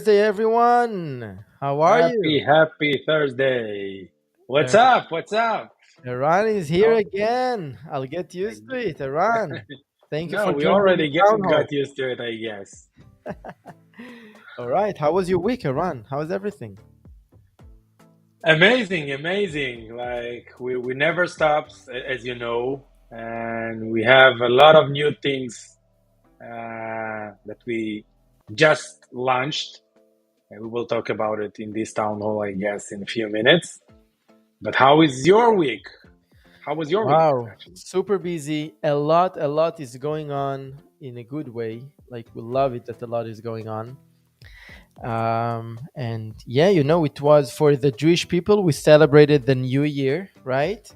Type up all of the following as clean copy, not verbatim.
Thursday, everyone. How are you? Happy Thursday. What's Er- up? What's up? Iran is here Oh, again. I'll get I, used to it. Iran, thank you no, for we joining the already town hall. got used to it, I guess. All right. How was your week, Iran? How is everything? Amazing, amazing. Like we never stops, as you know, and we have a lot of new things that we just launched. And we will talk about it in this town hall, I guess, in a few minutes. But how is your week? How was your week, Wow, actually? super busy. A lot is going on in a good way. Like we love it that a lot is going on. And yeah, it was for the Jewish people. We celebrated the New Year, right?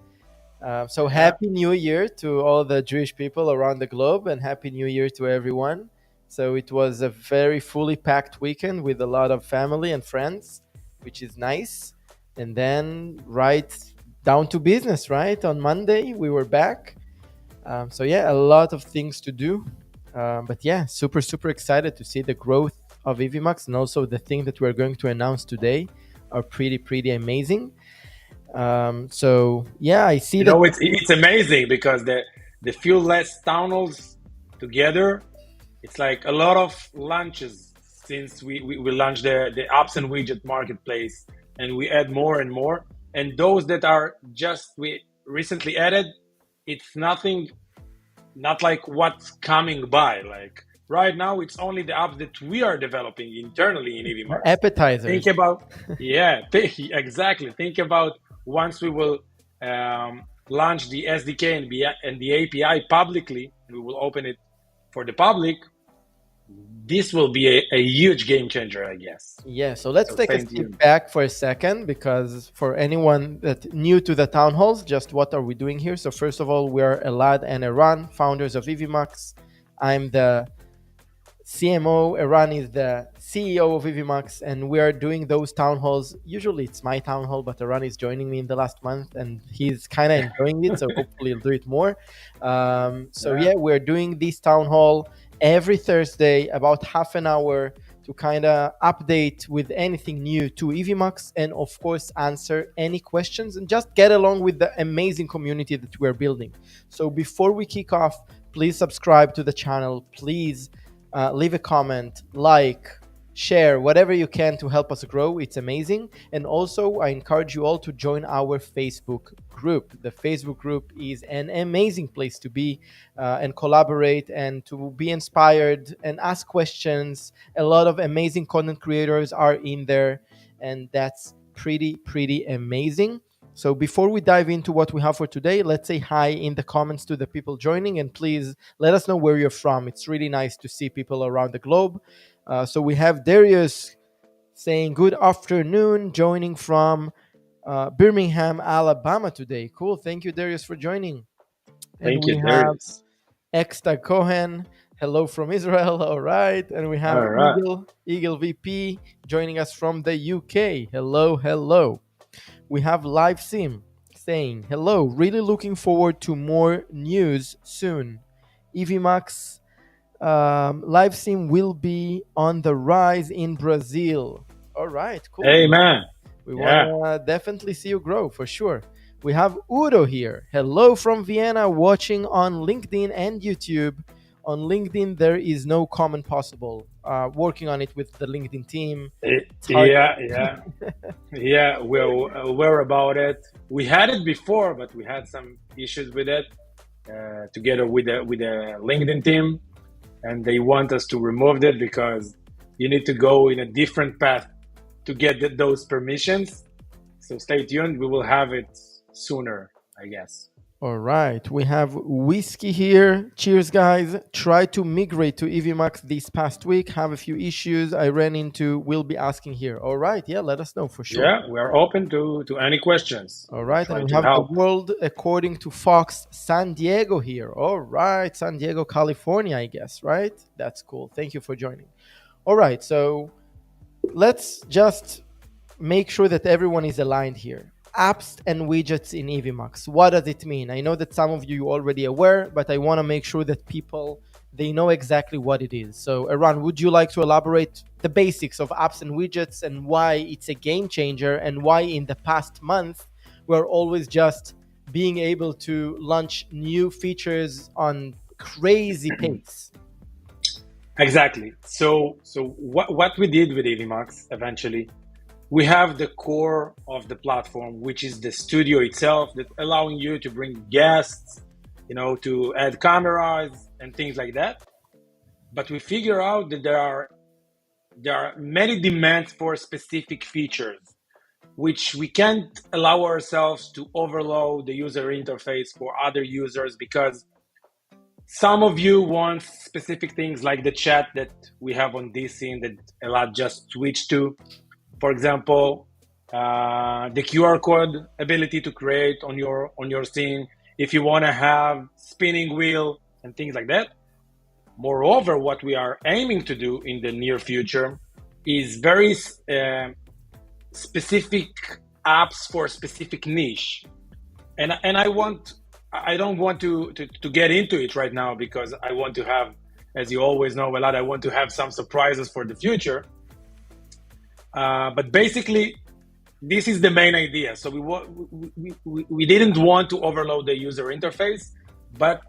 So Yeah. happy New Year to all the Jewish people around the globe, and happy New Year to everyone. So it was a very fully packed weekend with a lot of family and friends, which is nice. And then right down to business, right? On Monday we were back. So yeah, a lot of things to do. But yeah, super excited to see the growth of Evmux, and also the thing that we're going to announce today are pretty amazing. So yeah, I see You that. know, it's amazing because the few less town halls together, it's like a lot of launches since we launched the apps and widget marketplace, and we add more and more. And those that are just we recently added, it's nothing, not like what's coming by. Like right now, it's only the apps that we are developing internally in Evmux. Think Appetizers. about, yeah, exactly. Think about once we will launch the SDK and the API publicly, and we will open it for the public. This will be a huge game changer, I guess. Yeah, so let's So take a stay step tuned. back for a second, because for anyone that new to the town halls, just what are we doing here? So first of all, we're Elad and Eran, founders of Evmux. I'm the CMO. Eran is the CEO of Evmux, and we are doing those town halls. Usually it's my town hall, but Eran is joining me in the last month, and he's kind of enjoying it. So hopefully he'll do it more. So Yeah. yeah, we're doing this town hall every Thursday, about half an hour, to kind of update with anything new to Evmux, and of course answer any questions and just get along with the amazing community that we're building. So before we kick off, please subscribe to the channel. Please leave a comment, like, share, whatever you can to help us grow. It's amazing. And also, I encourage you all to join our Facebook group. The Facebook group is an amazing place to be and collaborate and to be inspired and ask questions. A lot of amazing content creators are in there, and that's pretty amazing. So before we dive into what we have for today, let's say hi in the comments to the people joining, and please let us know where you're from. It's really nice to see people around the globe. So we have Darius saying good afternoon, joining from Birmingham, Alabama today. Cool. Thank you, Darius, for joining. And Thank you, we have Darius. Ekta Cohen. Hello from Israel. All right. And we have All right. Eagle VP joining us from the UK. Hello. We have Live Sim saying, hello, really looking forward to more news soon. EVMAX live sim will be on the rise in Brazil. All right, cool. Amen. We want Yeah. to definitely see you grow for sure. We have Udo here. Hello from Vienna, watching on LinkedIn and YouTube. On LinkedIn, there is no comment possible. Working on it with the LinkedIn team. It's hard. Yeah. We're aware about it. We had it before, but we had some issues with it together with the LinkedIn team, and they want us to remove it because you need to go in a different path to get those permissions. So stay tuned. We will have it sooner, I guess. All right, we have Whiskey here. Cheers, guys. Tried to migrate to EVMAX this past week. Have a few issues I ran into. We'll be asking here. All right, yeah, let us know for sure. Yeah, we are open to any questions. All We'll right, and try we to have the help. world according to Fox San Diego here. All right, San Diego, California, I guess, right? That's cool. Thank you for joining. All right, so let's just make sure that everyone is aligned here. Apps and widgets in EVMux. What does it mean? I know that some of you are already aware, but I want to make sure that people they know exactly what it is. So, Eran, would you like to elaborate the basics of apps and widgets and why it's a game changer and why in the past month we're always just being able to launch new features on crazy pace? Exactly. So what we did with Evmux eventually, we have the core of the platform, which is the studio itself, that allowing you to bring guests, to add cameras and things like that. But we figure out that there are many demands for specific features, which we can't allow ourselves to overload the user interface for other users, because some of you want specific things like the chat that we have on this scene that a lot just switched to. For example, the QR code ability to create on your scene, if you want to have spinning wheel and things like that. Moreover, what we are aiming to do in the near future is very specific apps for a specific niche, and I don't want to get into it right now, because I want to have, as you always know, Elad, I want to have some surprises for the future. But basically, this is the main idea. So we didn't want to overload the user interface, but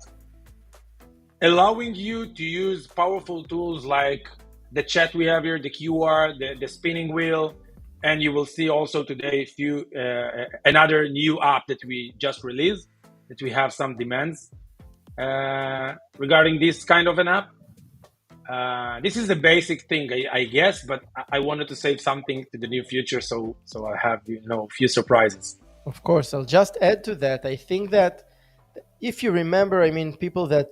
allowing you to use powerful tools like the chat we have here, the QR, the spinning wheel, and you will see also today another new app that we just released, that we have some demands regarding this kind of an app. This is the basic thing, I guess, but I wanted to save something to the near future, so I have a few surprises. Of course, I'll just add to that. I think that if you remember, I mean, people that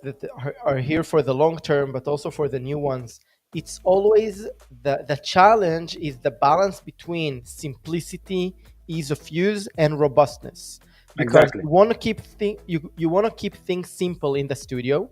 are here for the long term, but also for the new ones, it's always the challenge is the balance between simplicity, ease of use, and robustness. Because Exactly. you want to keep you want to keep things simple in the studio,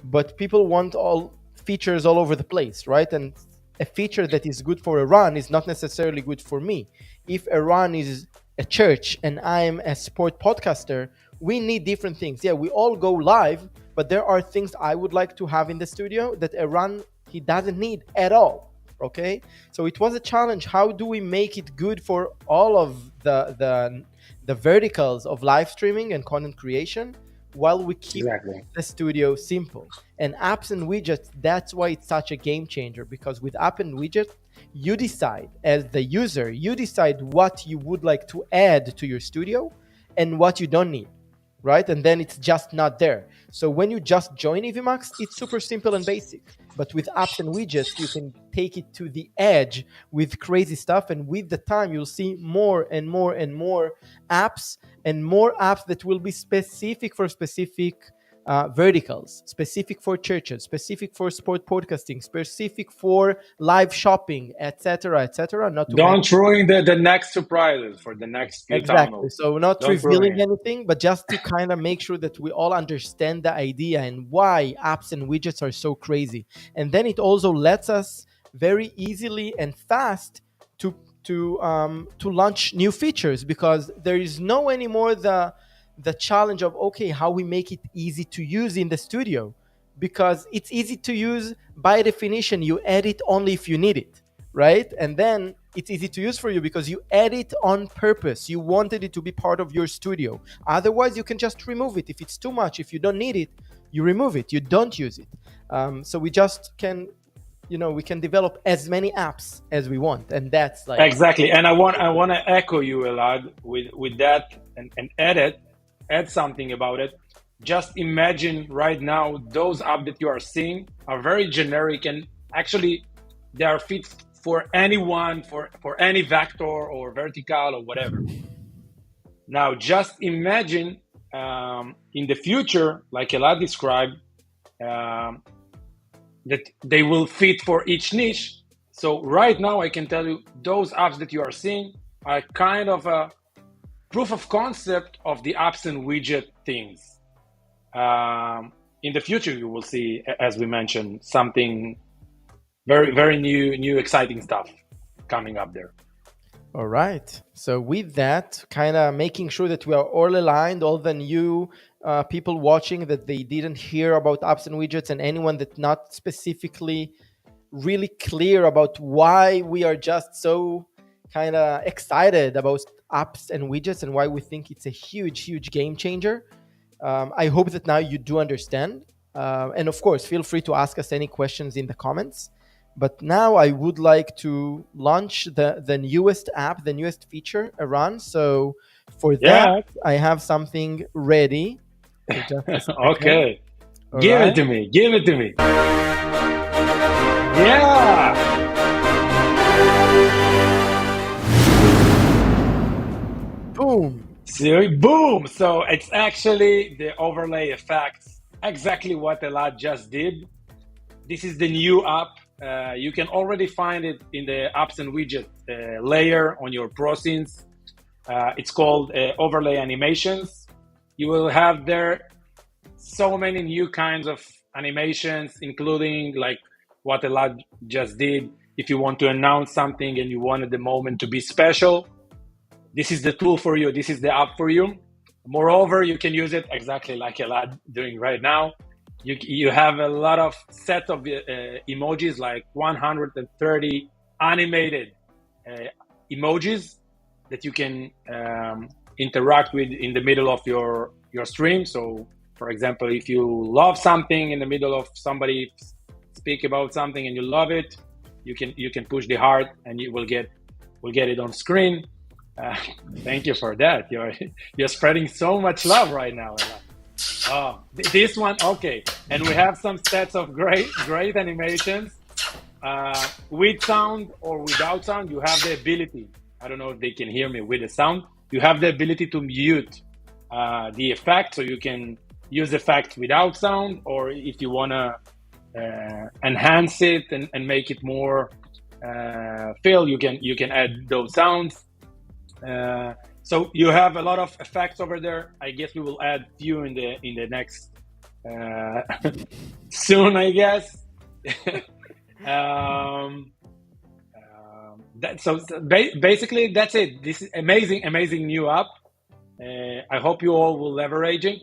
but people want all features all over the place, right? And a feature that is good for Iran is not necessarily good for me. If Iran is a church and I'm a sport podcaster, we need different things. Yeah, we all go live, but there are things I would like to have in the studio that Iran he doesn't need at all. Okay, so it was a challenge. How do we make it good for all of the verticals of live streaming and content creation while we keep Exactly. the studio simple? And apps and widgets, that's why it's such a game changer, because with app and widget, you decide as the user, you decide what you would like to add to your studio and what you don't need, right? And then it's just not there. So when you just join Evmux, it's super simple and basic. But with apps and widgets, you can take it to the edge with crazy stuff. And with the time, you'll see more and more and more apps, and more apps that will be specific for specific verticals, specific for churches, specific for sport podcasting, specific for live shopping, etc., etc. Not to mention. Don't ruin the next surprises for the next few Exactly. tunnels. So not Don't ruin revealing it. anything, but just to kind of make sure that we all understand the idea and why apps and widgets are so crazy. And then it also lets us very easily and fast to launch new features, because there is no anymore the challenge of, okay, how we make it easy to use in the studio, because it's easy to use by definition. You edit only if you need it, right? And then it's easy to use for you because you add it on purpose. You wanted it to be part of your studio. Otherwise, you can just remove it. If it's too much, if you don't need it, you remove it. You don't use it. So we just can, we can develop as many apps as we want, and that's like Exactly. And I want to echo you, Elad, with that, and add something about it. Just imagine right now, those apps that you are seeing are very generic, and actually they are fit for anyone, for any vector or vertical or whatever. Now, just imagine in the future, like Elad described, that they will fit for each niche. So right now, I can tell you those apps that you are seeing are kind of a proof of concept of the apps and widget things. In the future, you will see, as we mentioned, something very, very new, exciting stuff coming up there. all right. So with that, kind of making sure that we are all aligned, all the new people watching that they didn't hear about apps and widgets, and anyone that not specifically really clear about why we are just so kind of excited about apps and widgets and why we think it's a huge game changer. I hope that now you do understand. And of course, feel free to ask us any questions in the comments. But now I would like to launch the newest app, the newest feature, Iran. So for that, Yeah. I have something ready. So just a second. Okay. All Give right. it to me. Give it to me. Yeah. Boom. So, boom. So it's actually the overlay effects. Exactly what Elad just did. This is the new app. You can already find it in the apps and widget layer on your pro scenes. It's called overlay animations. You will have there so many new kinds of animations, including like what Elad just did. If you want to announce something and you wanted the moment to be special, this is the tool for you. This is the app for you. Moreover, you can use it exactly like Elad doing right now. You have a lot of set of emojis, like 130 animated emojis that you can interact with in the middle of your stream. So, for example, if you love something in the middle of somebody speak about something and you love it, you can push the heart and you will get it on screen. Thank you for that. You're spreading so much love right now. Oh, this one, okay. And we have some sets of great animations. With sound or without sound, you have the ability. I don't know if they can hear me with the sound. You have the ability to mute the effect, so you can use effect without sound, or if you want to enhance it and make it more feel, you can add those sounds. So you have a lot of effects over there. I guess we will add few in the next soon, I guess. Basically, that's it. This is amazing new app. I hope you all will leverage it.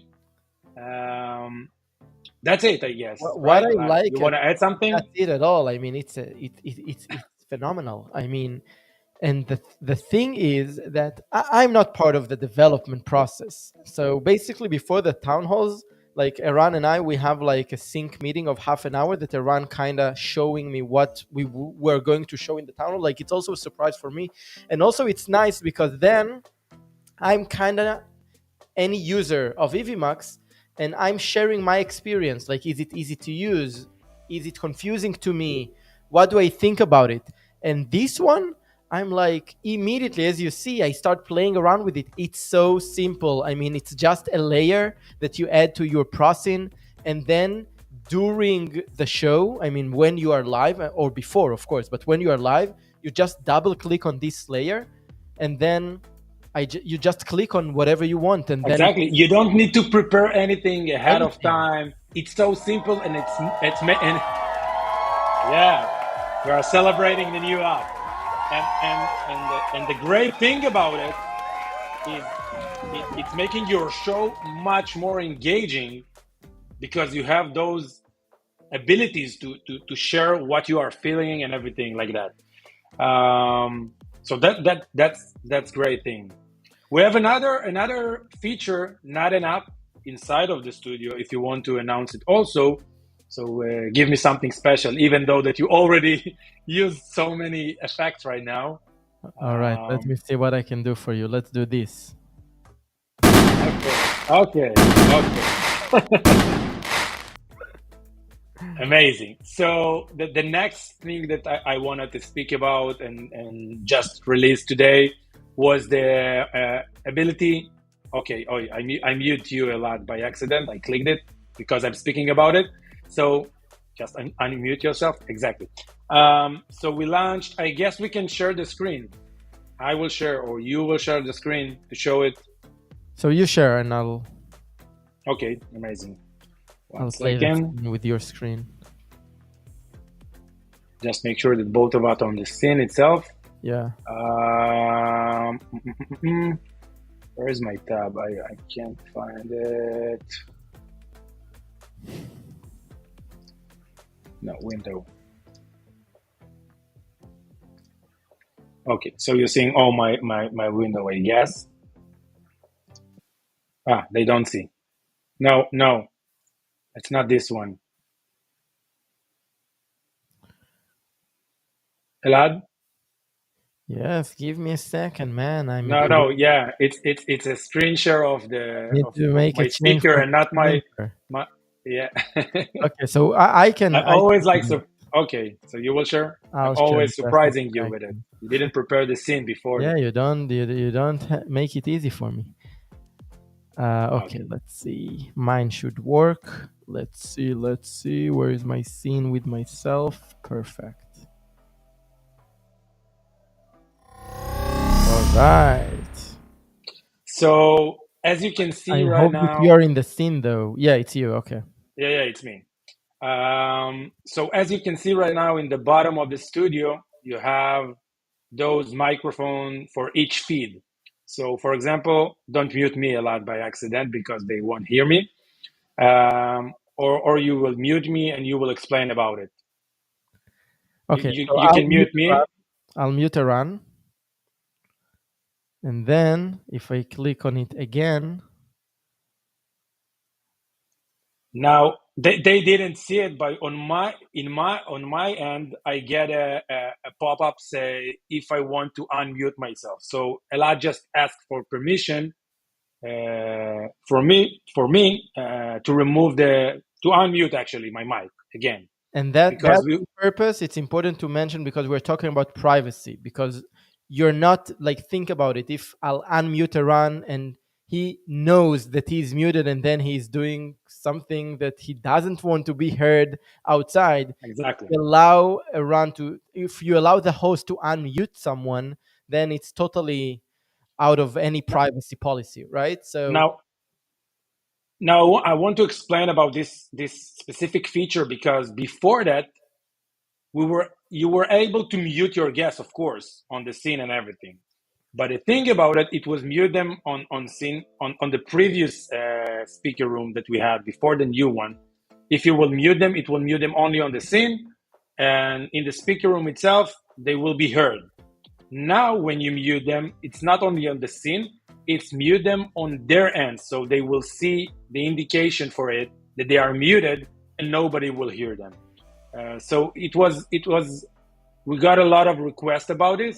That's it, I guess. What Right? I like, You want to add something? that's it at all. I mean, it's phenomenal. I mean, and the thing is that I'm not part of the development process. So basically, before the town halls, like Iran and I, we have like a sync meeting of half an hour that Iran kind of showing me what we were going to show in the town hall. Like it's also a surprise for me, and also it's nice because then I'm kind of any user of Evmux and I'm sharing my experience. Like, is it easy to use? Is it confusing to me? What do I think about it? And this one, I'm like, immediately, as you see, I start playing around with it. It's so simple. I mean, it's just a layer that you add to your process. And then during the show, I mean, when you are live, or before, of course, but when you are live, you just double click on this layer and then you just click on whatever you want, and then Exactly. You don't need to prepare anything ahead of anything. time. It's so simple, and and yeah, we are celebrating the new app, and the great thing about it is it's making your show much more engaging because you have those abilities to share what you are feeling and everything like that. So that's great thing. We have another feature, not an app, inside of the studio. If you want to announce it also, so give me something special. Even though that you already use so many effects right now. All right, let me see what I can do for you. Let's do this. Okay. Amazing. So the next thing that I wanted to speak about and just released today was the ability. Okay, I mute you a lot by accident. I clicked it because I'm speaking about it. So just unmute yourself. Exactly. So we launched. I guess we can share the screen. I will share, or you will share the screen to show it. So you share, and I'll. Okay, amazing. I'll play with your screen. Just make sure that both of us on the scene itself. Yeah. Where is my tab? I can't find it. No, window. Okay, so you're seeing all my window, I guess. Ah, they don't see. No, no, it's not this one. Elad? Yes, give me a second, man. I'm No, no, yeah, it's a screen share of the need to of make a my change speaker for and not screen my share. my yeah. Okay, so I I can always like do it. okay, so you will share. I'm I'll share always just a surprising you with it. second. You didn't prepare the scene before Yeah, that. you don't make it easy for me. Okay, Okay. let's see. Mine should work. Let's see. Where is my scene with myself? Perfect. All right. So as you can see I right hope that you now, are in the scene though. Yeah, it's you. Okay. yeah, it's me. So as you can see right now in the bottom of the studio, you have those microphone for each feed. So for example, don't mute me a lot by accident because they won't hear me. Or you will mute me and you will explain about it. Okay, so You can mute me. I'll mute a run. And then if I click on it again, Now they didn't see it, but on my end, I get a pop up say if I want to unmute myself. So Ella just asked for permission for me to remove the to unmute actually my mic again and that because we purpose, it's important to mention because we're talking about privacy. Because you're not like, think about it. If I'll unmute a run and he knows that he's muted and then he's doing something that he doesn't want to be heard outside, exactly allow a run to, if you allow the host to unmute someone, then it's totally out of any privacy policy, right? So now now I want to explain about this specific feature because before that we were you were able to mute your guests, of course, on the scene and everything. But the thing about it, it was mute them on scene on the previous speaker room that we had before the new one. If you will mute them, it will mute them only on the scene, and in the speaker room itself, they will be heard. Now, when you mute them, it's not only on the scene; it's mute them on their end, so they will see the indication for it that they are muted, and nobody will hear them. So it was we got a lot of requests about it,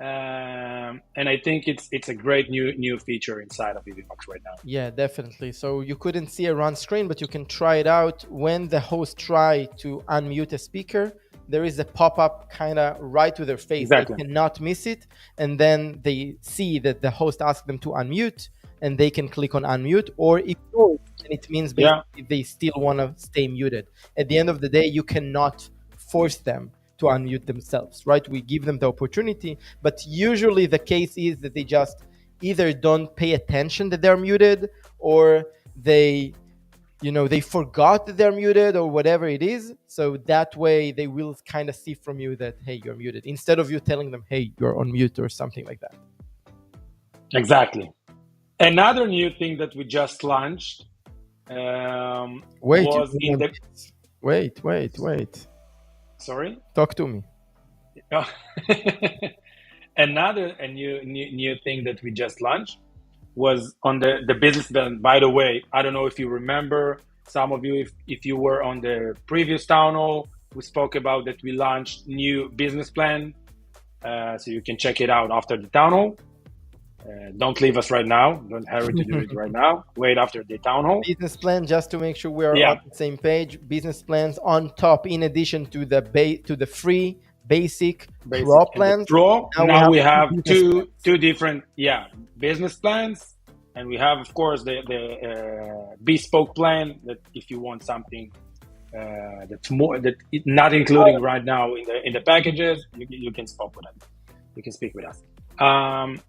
and I think it's a great new feature inside of Evmux right now. yeah, definitely. So you couldn't see a run screen, but you can try it out. When the host try to unmute a speaker, there is a pop-up kind of right to their face. They Exactly. cannot miss it. And then they see that the host asked them to unmute and they can click on unmute or ignore it. And it means Yeah, basically they still want to stay muted. At the end of the day, you cannot force them to unmute themselves, right? We give them the opportunity, but usually the case is that they just either don't pay attention that they're muted, or they they forgot that they're muted, or whatever it is. So that way they will kind of see from you that, hey, you're muted, instead of you telling them, hey, you're on mute, or something like that. exactly. Another new thing that we just launched Wait, you was don't in want the this. Wait. sorry. Talk to me. Another new thing that we just launched was on the business plan. By the way, I don't know if you remember, some of you, if you were on the previous town hall, we spoke about that we launched new business plan. So you can check it out after the town hall. Don't leave us right now. Don't hurry to do it right now. Wait after the town hall. Business plan, just to make sure we are on Yeah, the same page. Business plans on top, in addition to the free basic basic pro and the plans. pro. Now we Now have we two have business two different business plans, and we have of course the bespoke plan that if you want something that's more that not including right now in the packages, you can speak with us. You can speak with us.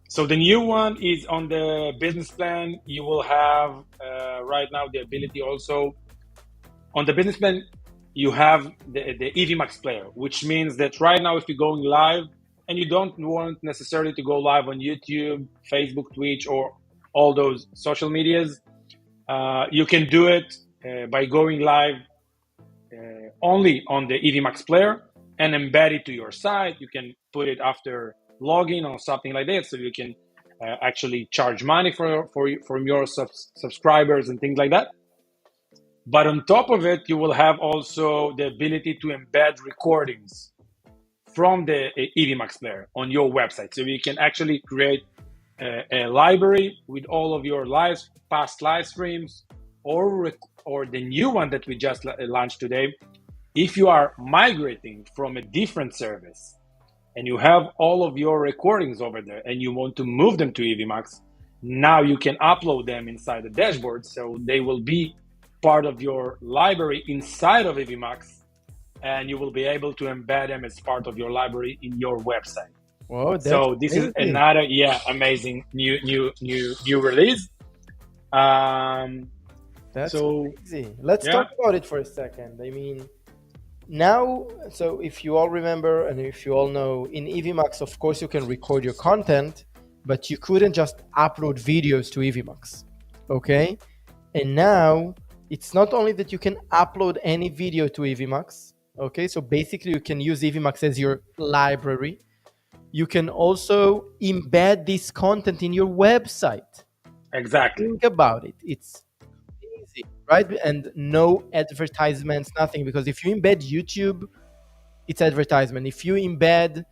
So the new one is on the business plan. You will have right now the ability also on the business plan. You have the Evmux player, which means that right now if you're going live and you don't want necessarily to go live on YouTube, Facebook, Twitch, or all those social medias. You can do it by going live only on the Evmux player and embed it to your site. You can put it after login or something like that, so you can actually charge money from your subscribers and things like that. But on top of it, you will have also the ability to embed recordings from the Evmux player on your website. So you can actually create a library with all of your past live streams, or the new one that we just launched today. If you are migrating from a different service and you have all of your recordings over there and you want to move them to Evmux, now you can upload them inside the dashboard, so they will be part of your library inside of Evmux, and you will be able to embed them as part of your library in your website. Whoa, that's So this is amazing. another amazing new release. That's So crazy. Let's yeah, talk about it for a second. I mean, now, so if you all remember and if you all know, in Evmux, of course, you can record your content, but you couldn't just upload videos to Evmux. Okay? And now it's not only that you can upload any video to Evmux. Okay? So basically, you can use Evmux as your library. You can also embed this content in your website. exactly. Think about it. It's easy, right? And no advertisements, nothing. Because if you embed YouTube, it's advertisement. If you embed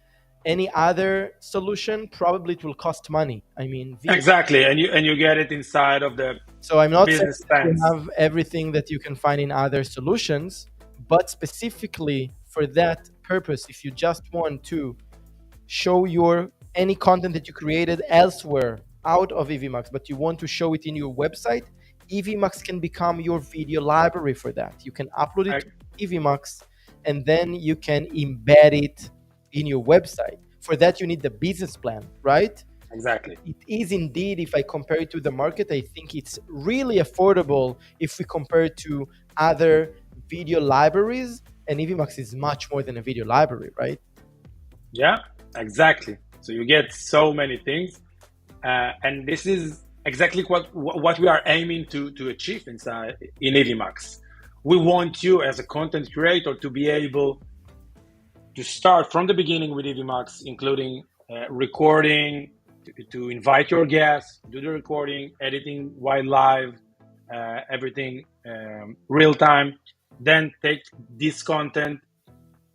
any other solution, probably it will cost money. I mean, Exactly, and you get it inside of the so I'm not saying business that you plans. have everything that you can find in other solutions, but specifically for that purpose, if you just want to show your any content that you created elsewhere out of Evmux, but you want to show it in your website, Evmux can become your video library for that. You can upload it I- to Evmux, and then you can embed it in your website. For that, you need the business plan, right? Exactly. It is indeed, if I compare it to the market, I think it's really affordable if we compare it to other video libraries. And Evmux is much more than a video library, right? Yeah, exactly. So you get so many things, and this is exactly what we are aiming to achieve inside in Evmux. We want you as a content creator to be able to start from the beginning with Evmux, including recording, to invite your guests, do the recording, editing while live, everything real time. Then take this content.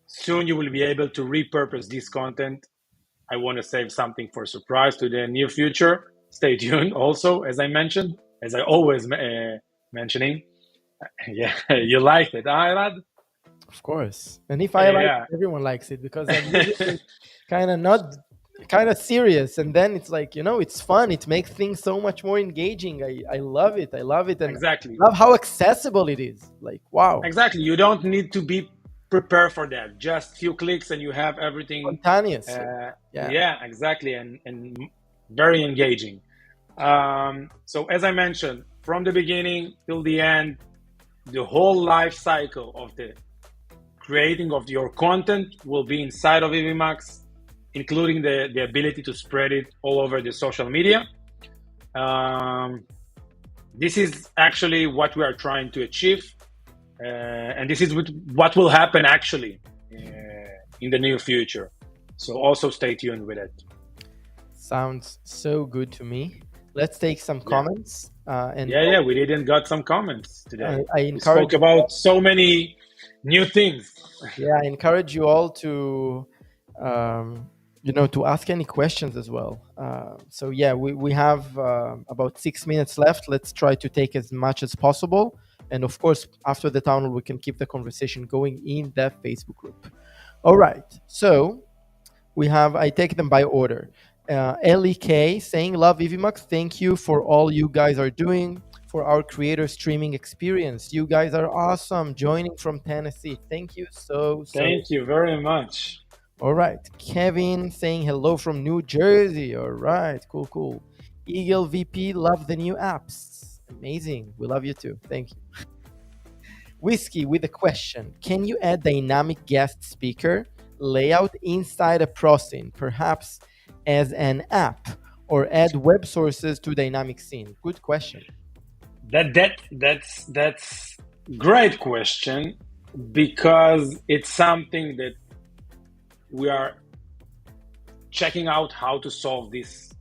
Soon you will be able to repurpose this content. I want to save something for surprise to the near future. Stay tuned. Also, as I mentioned, as I always mentioning, yeah, you liked it, Arad? Of course. And if I like Yeah, it, everyone likes it because I'm usually kind of not kind of serious. And then it's like, it's fun. It makes things so much more engaging. I love it. I love it. And exactly. love how accessible it is. Like, wow, Exactly. You don't need to be prepared for that. Just few clicks and you have everything. spontaneously. Uh, Yeah. yeah, exactly. And very engaging. So as I mentioned, from the beginning till the end, the whole life cycle of the creating of your content will be inside of Evmux, including the ability to spread it all over the social media. Um, this is actually what we are trying to achieve. And this is what will happen actually in the near future. So also stay tuned with it. Sounds so good to me. Let's take some comments. Yeah, we didn't got some comments today. I We encourage spoke about so many new things. I encourage you all to to ask any questions as well. So yeah, we have about 6 minutes left. Let's try to take as much as possible, and of course after the town hall we can keep the conversation going in that Facebook group. All right, so I take them by order. Lek saying, love Evmux, thank you for all you guys are doing for our creator streaming experience. You guys are awesome. Joining from Tennessee. Thank you so. Thank you very much. All right. Kevin saying hello from New Jersey. All right. Cool. Eagle VP, love the new apps. Amazing. We love you too. Thank you. Whiskey with a question. Can you add dynamic guest speaker layout inside a proscene, perhaps as an app? or add web sources to dynamic scene? Good question. That's great question, because it's something that we are checking out how to solve this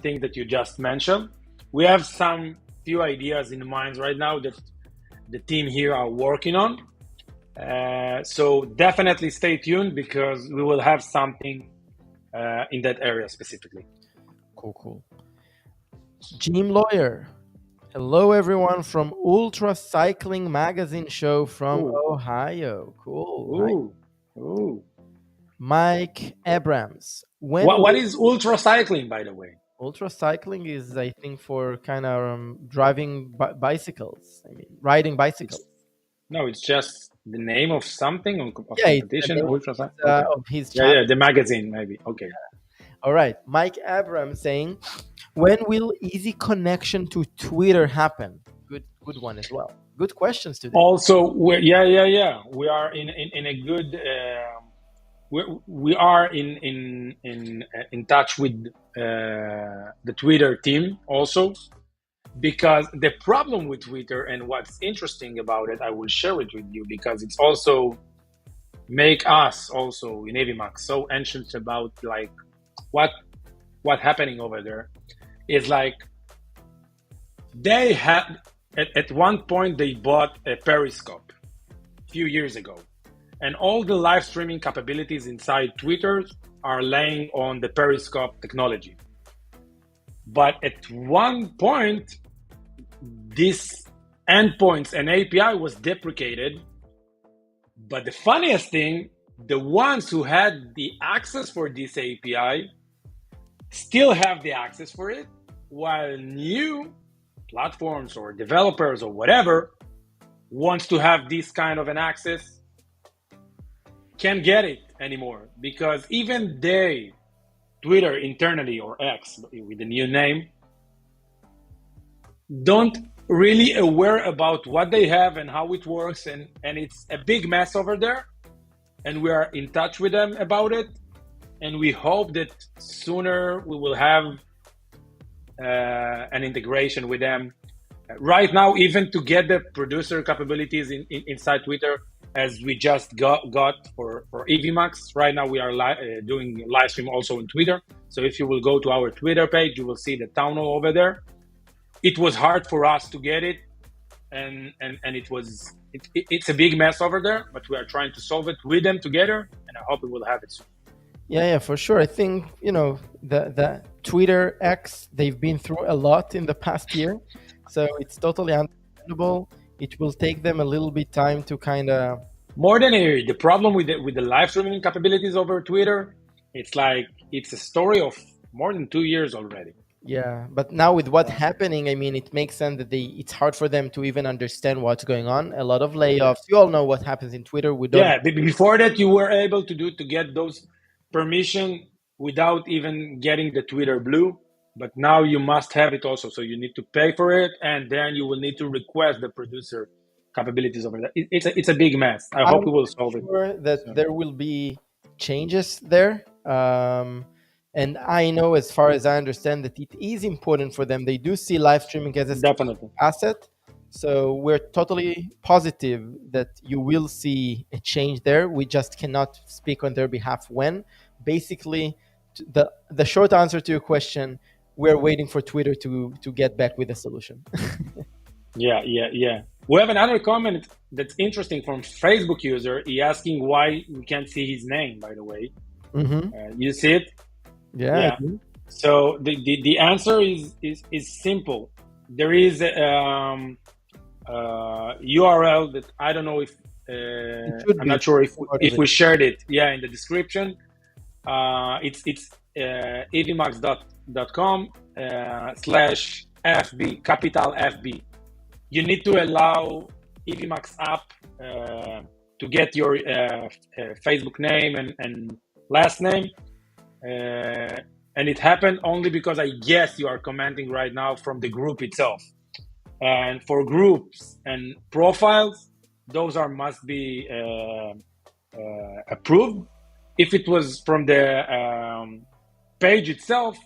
thing that you just mentioned. We have some few ideas in mind right now that the team here are working on. So definitely stay tuned, because we will have something in that area specifically. Cool. Jim Lawyer. Hello, everyone from Ultra Cycling Magazine Show from Ooh. Ohio. Cool. Ooh. Mike Abrams. What is ultra cycling, by the way? Ultra cycling is, I think, for kind of driving bicycles. I mean, riding bicycles. It's just the name of something of Yeah, it's competition. the name Ultra cycling. Okay. of his channel. Yeah, the magazine maybe. Okay. All right, Mike Abrams saying, when will easy connection to Twitter happen? Good one as well. Good questions today. Also, we are in a good. We are in touch with the Twitter team also, because the problem with Twitter, and what's interesting about it, I will share it with you, because it's also make us also in Evmux so anxious about like what happening over there. Is like they had at one point they bought a Periscope a few years ago, and all the live streaming capabilities inside Twitter are laying on the Periscope technology. But at one point, this endpoints and API was deprecated. But the funniest thing, the ones who had the access for this API still have the access for it, while new platforms or developers or whatever wants to have this kind of an access can't get it anymore, because even they, Twitter internally, or X with the new name, don't really aware about what they have and how it works, and it's a big mess over there, and we are in touch with them about it, and we hope that sooner we will have an integration with them. Right now, even to get the producer capabilities inside Twitter, as we just got for Evmux, right now we are doing live stream also in Twitter. So if you will go to our Twitter page, you will see the Townhall over there. It was hard for us to get it, and it's a big mess over there, but we are trying to solve it with them together, and I hope we will have it soon. Yeah, for sure. I think, the Twitter X, they've been through a lot in the past year, so it's totally understandable. It will take them a little bit time to kind of... More than a year. The problem with the live streaming capabilities over Twitter, it's a story of more than 2 years already. Yeah, but now with what's happening, I mean, it makes sense that it's hard for them to even understand what's going on. A lot of layoffs. You all know what happens in Twitter. We don't. Yeah, before that, you were able to get those permission without even getting the Twitter Blue, but now you must have it also. So you need to pay for it, and then you will need to request the producer capabilities over there. It's a big mess. I hope we will solve it. Sure that there will be changes there. And I know, as far as I understand, that it is important for them. They do see live streaming as a Definitely asset. So we're totally positive that you will see a change there. We just cannot speak on their behalf when. Basically, the short answer to your question, we're waiting for Twitter to get back with a solution. Yeah. We have another comment that's interesting from Facebook user. He asking why we can't see his name, by the way. Mm-hmm. You see it? Yeah. So the answer is simple. There is a URL that I don't know if I'm not sure if we shared it. Yeah, in the description. It's evmux.com /FB, capital FB. You need to allow Evmux app to get your Facebook name and last name. And it happened only because I guess you are commenting right now from the group itself. And for groups and profiles, those must be approved. If it was from the page itself,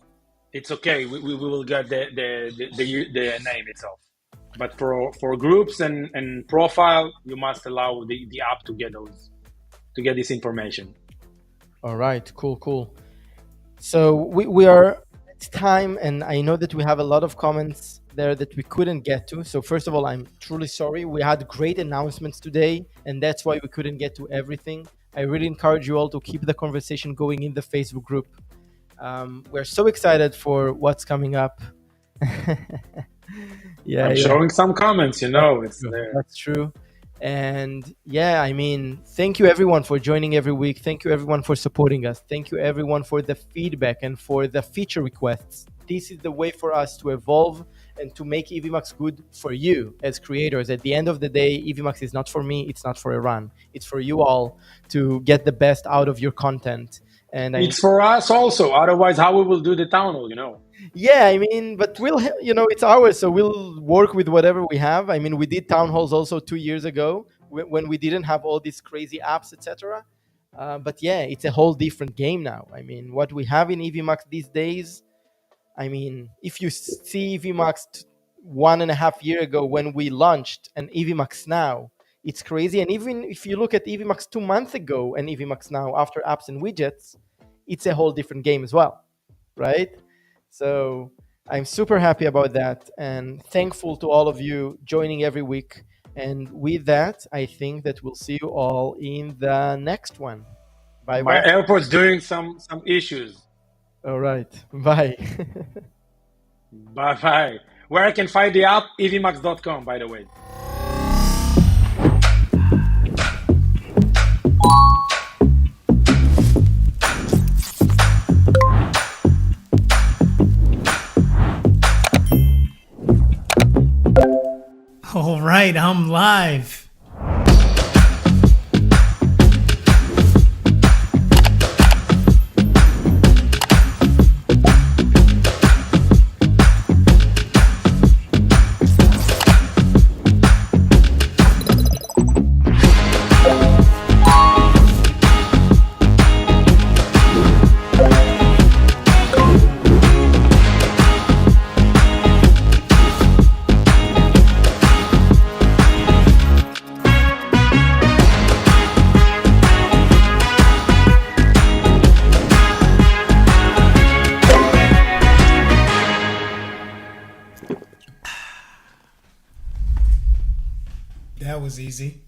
it's okay. We will get the name itself. But for groups and profile, you must allow the app to get those to get this information. All right, cool, cool. So we are at time, and I know that we have a lot of comments there that we couldn't get to. So first of all, I'm truly sorry. We had great announcements today, and that's why we couldn't get to everything. I really encourage you all to keep the conversation going in the Facebook group. We're so excited for what's coming up. Yeah, I'm yeah. showing some comments. That's It's true. there. That's true. And yeah, I mean, thank you everyone for joining every week. Thank you everyone for supporting us. Thank you everyone for the feedback and for the feature requests. This is the way for us to evolve and to make Evmux good for you as creators. At the end of the day, Evmux is not for me, it's not for Iran. It's for you all to get the best out of your content. And I It's for us also. Otherwise, how we will do the town hall? yeah, I mean, but it's ours, so we'll work with whatever we have. I mean, we did town halls also 2 years ago when we didn't have all these crazy apps, etc. But yeah, it's a whole different game now. I mean, what we have in EVMAX these days, I mean, if you see EVMAX 1.5 year ago when we launched and EVMAX now, it's crazy. And even if you look at EVMAX 2 months ago and EVMAX now after apps and widgets, it's a whole different game as well, right? So I'm super happy about that and thankful to all of you joining every week. And with that, I think that we'll see you all in the next one. Bye My bye. airport's doing some issues. All right. Bye. Bye bye. Where I can find the app, evmax.com, by the way. All right, I'm live. That was easy.